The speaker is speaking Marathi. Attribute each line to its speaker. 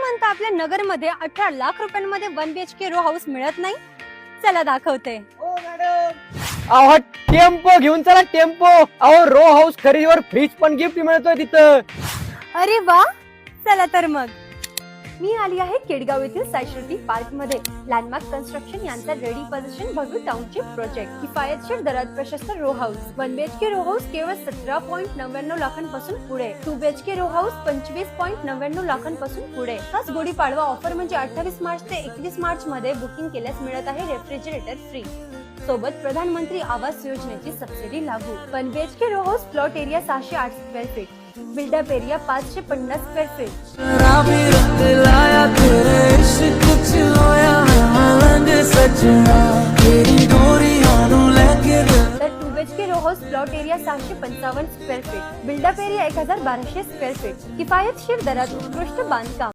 Speaker 1: म्हणता आपल्या नगर मध्ये 18 लाख रुपयांमध्ये 1 BHK रो हाऊस मिळत नाही? चला दाखवते.
Speaker 2: अहो टेम्पो घेऊन चला टेम्पो. अहो रो हाऊस खरेदीवर फ्रीज पण गिफ्ट मिळतोय तिथं.
Speaker 1: अरे वा, चला तर मग. मी आली आहे केडगाव येथील सायश्रुती पार्क मध्ये. लँडमार्क कन्स्ट्रक्शन यांचा रेडी पोझिशन भव्य टाउनशिप प्रोजेक्ट. किफायतशीर दरात प्रशस्त row house. 1 BHK row house केवळ 17.99 लाखांपासून पुढे. 2 BHK रो हाऊस 25.99 लाखांपासून पुढे. हाच गुढीपाडवा ऑफर म्हणजे 28 मार्च ते 31 मार्च मध्ये बुकिंग केल्यास मिळत आहे रेफ्रिजरेटर फ्री. सोबत प्रधानमंत्री आवास योजनेची सबसिडी लागू. 1 BHK row house plot area 608 square feet. Built-up area 550 square feet. तर 2 BHK row house plot area 655 square feet. Built-up area 1200 square feet. किफायतशीर दरात उत्कृष्ट बांधकाम.